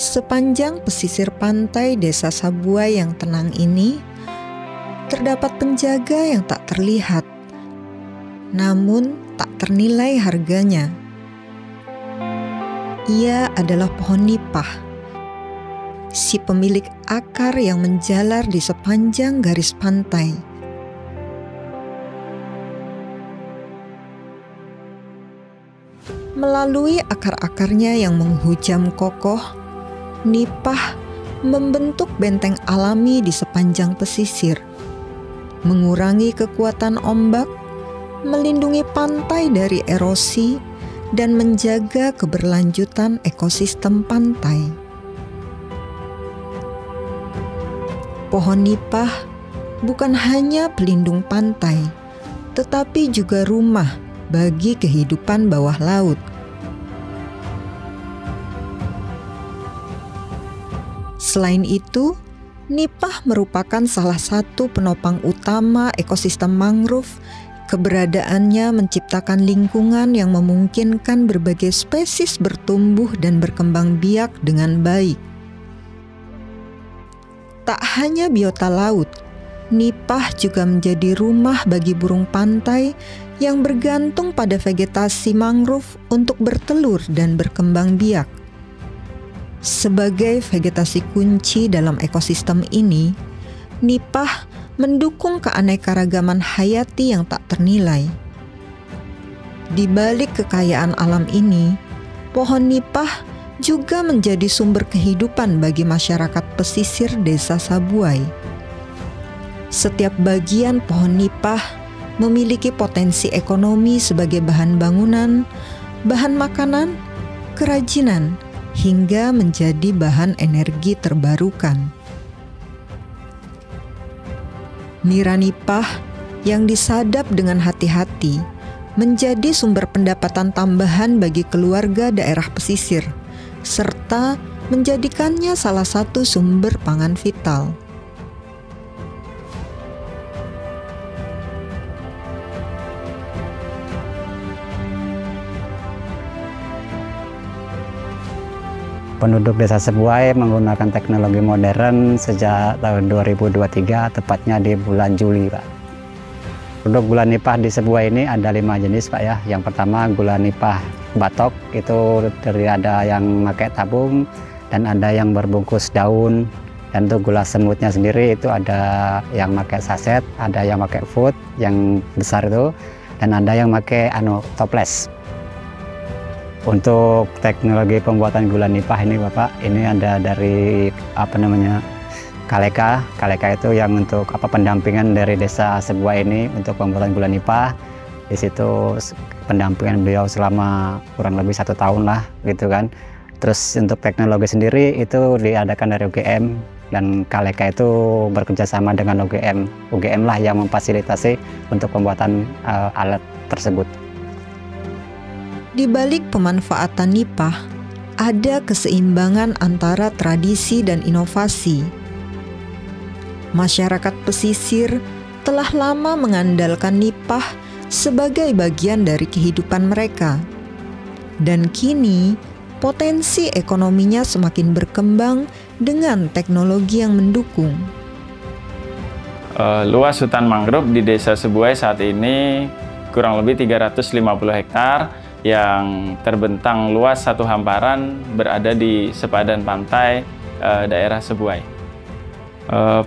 Sepanjang pesisir pantai Desa Sabuai yang tenang ini, terdapat penjaga yang tak terlihat, namun tak ternilai harganya. Ia adalah pohon nipah, si pemilik akar yang menjalar di sepanjang garis pantai. Melalui akar-akarnya yang menghujam kokoh, nipah membentuk benteng alami di sepanjang pesisir, mengurangi kekuatan ombak, melindungi pantai dari erosi, dan menjaga keberlanjutan ekosistem pantai. Pohon nipah bukan hanya pelindung pantai, tetapi juga rumah bagi kehidupan bawah laut. Selain itu, nipah merupakan salah satu penopang utama ekosistem mangrove. Keberadaannya menciptakan lingkungan yang memungkinkan berbagai spesies bertumbuh dan berkembang biak dengan baik. Tak hanya biota laut, nipah juga menjadi rumah bagi burung pantai yang bergantung pada vegetasi mangrove untuk bertelur dan berkembang biak. Sebagai vegetasi kunci dalam ekosistem ini, nipah mendukung keanekaragaman hayati yang tak ternilai. Di balik kekayaan alam ini, pohon nipah juga menjadi sumber kehidupan bagi masyarakat pesisir Desa Sabuai. Setiap bagian pohon nipah memiliki potensi ekonomi sebagai bahan bangunan, bahan makanan, kerajinan, hingga menjadi bahan energi terbarukan. Nira nipah yang disadap dengan hati-hati menjadi sumber pendapatan tambahan bagi keluarga daerah pesisir, serta menjadikannya salah satu sumber pangan vital. Penduduk Desa Sabuai menggunakan teknologi modern sejak tahun 2023, tepatnya di bulan Juli, Pak. Produk gula nipah di Sabuai ini ada 5 jenis, Pak ya. Yang pertama gula nipah batok, itu dari ada yang pakai tabung dan ada yang berbungkus daun. Dan untuk gula semutnya sendiri itu ada yang pakai saset, ada yang pakai food yang besar itu, dan ada yang pakai toples. Untuk teknologi pembuatan gula nipah ini Bapak, ini ada dari Kaleka. Kaleka itu yang untuk pendampingan dari Desa Sabuai ini untuk pembuatan gula nipah. Di situ pendampingan beliau selama kurang lebih 1 tahun lah gitu kan. Terus untuk teknologi sendiri itu diadakan dari UGM, dan Kaleka itu bekerja sama dengan UGM. UGM lah yang memfasilitasi untuk pembuatan alat tersebut. Di balik pemanfaatan nipah, ada keseimbangan antara tradisi dan inovasi. Masyarakat pesisir telah lama mengandalkan nipah sebagai bagian dari kehidupan mereka. Dan kini, potensi ekonominya semakin berkembang dengan teknologi yang mendukung. Luas hutan mangrove di Desa Sabuai saat ini kurang lebih 350 hektar yang terbentang luas satu hamparan berada di sepadan pantai daerah Sabuai.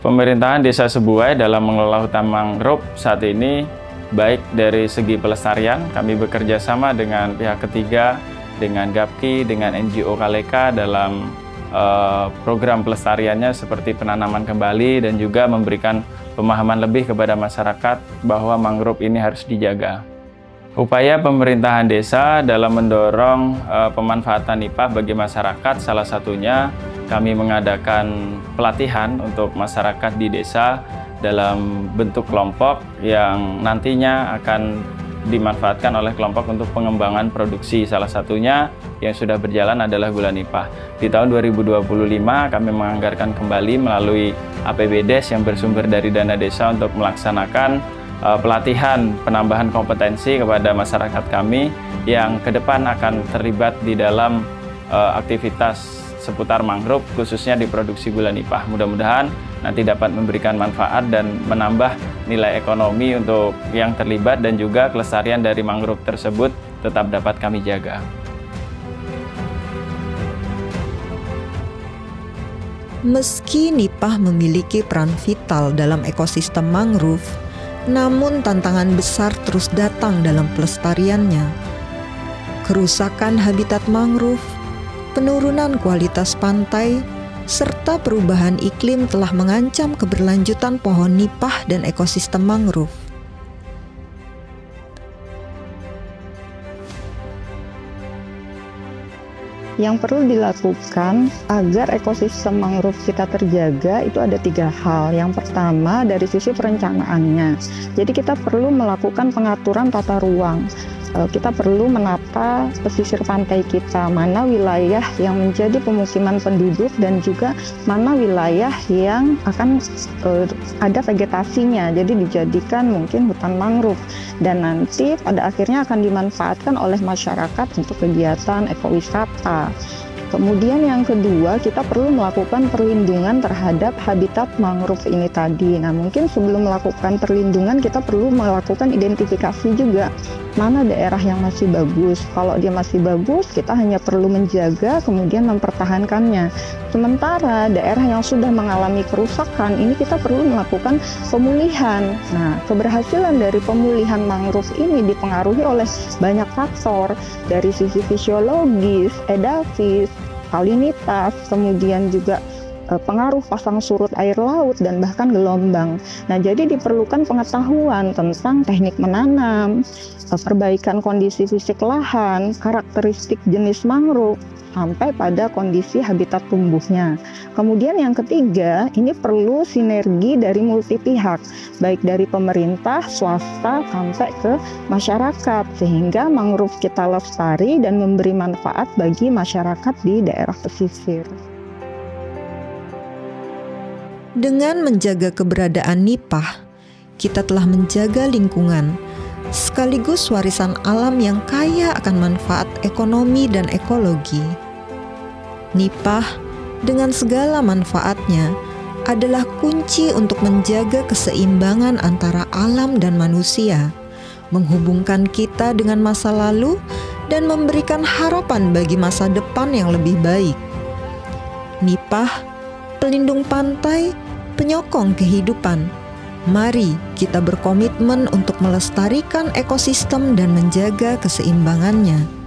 Pemerintahan Desa Sabuai dalam mengelola hutan mangrove saat ini, baik dari segi pelestarian, kami bekerja sama dengan pihak ketiga, dengan GAPKI, dengan NGO Kaleka dalam program pelestariannya seperti penanaman kembali dan juga memberikan pemahaman lebih kepada masyarakat bahwa mangrove ini harus dijaga. Upaya pemerintahan desa dalam mendorong pemanfaatan nipah bagi masyarakat, salah satunya kami mengadakan pelatihan untuk masyarakat di desa dalam bentuk kelompok yang nantinya akan dimanfaatkan oleh kelompok untuk pengembangan produksi. Salah satunya yang sudah berjalan adalah gula nipah. Di tahun 2025 kami menganggarkan kembali melalui APBDes yang bersumber dari dana desa untuk melaksanakan pelatihan penambahan kompetensi kepada masyarakat kami yang ke depan akan terlibat di dalam aktivitas seputar mangrove khususnya di produksi gula nipah. Mudah-mudahan nanti dapat memberikan manfaat dan menambah nilai ekonomi untuk yang terlibat, dan juga kelestarian dari mangrove tersebut tetap dapat kami jaga. Meski nipah memiliki peran vital dalam ekosistem mangrove, namun tantangan besar terus datang dalam pelestariannya. Kerusakan habitat mangrove, penurunan kualitas pantai, serta perubahan iklim telah mengancam keberlanjutan pohon nipah dan ekosistem mangrove. Yang perlu dilakukan agar ekosistem mangrove kita terjaga itu ada 3 hal. Yang pertama dari sisi perencanaannya. Jadi kita perlu melakukan pengaturan tata ruang. Kita perlu menata pesisir pantai kita, mana wilayah yang menjadi pemukiman penduduk dan juga mana wilayah yang akan ada vegetasinya, jadi dijadikan mungkin hutan mangrove, dan nanti pada akhirnya akan dimanfaatkan oleh masyarakat untuk kegiatan ekowisata. Kemudian yang kedua, kita perlu melakukan perlindungan terhadap habitat mangrove ini tadi. Nah, mungkin sebelum melakukan perlindungan, kita perlu melakukan identifikasi juga. Mana daerah yang masih bagus. Kalau dia masih bagus, kita hanya perlu menjaga, kemudian mempertahankannya. Sementara daerah yang sudah mengalami kerusakan, ini kita perlu melakukan pemulihan. Nah, keberhasilan dari pemulihan mangrove ini dipengaruhi oleh banyak faktor. Dari sisi fisiologis, edafis, salinitas, kemudian juga pengaruh pasang surut air laut dan bahkan gelombang. Nah, jadi diperlukan pengetahuan tentang teknik menanam, perbaikan kondisi fisik lahan, karakteristik jenis mangrove, sampai pada kondisi habitat tumbuhnya. Kemudian yang ketiga, ini perlu sinergi dari multi pihak, baik dari pemerintah, swasta, sampai ke masyarakat, sehingga mangrove kita lestari dan memberi manfaat bagi masyarakat di daerah pesisir. Dengan menjaga keberadaan nipah, kita telah menjaga lingkungan, sekaligus warisan alam yang kaya akan manfaat ekonomi dan ekologi. Nipah dengan segala manfaatnya adalah kunci untuk menjaga keseimbangan antara alam dan manusia, menghubungkan kita dengan masa lalu dan memberikan harapan bagi masa depan yang lebih baik. Nipah, pelindung pantai, penyokong kehidupan. Mari kita berkomitmen untuk melestarikan ekosistem dan menjaga keseimbangannya.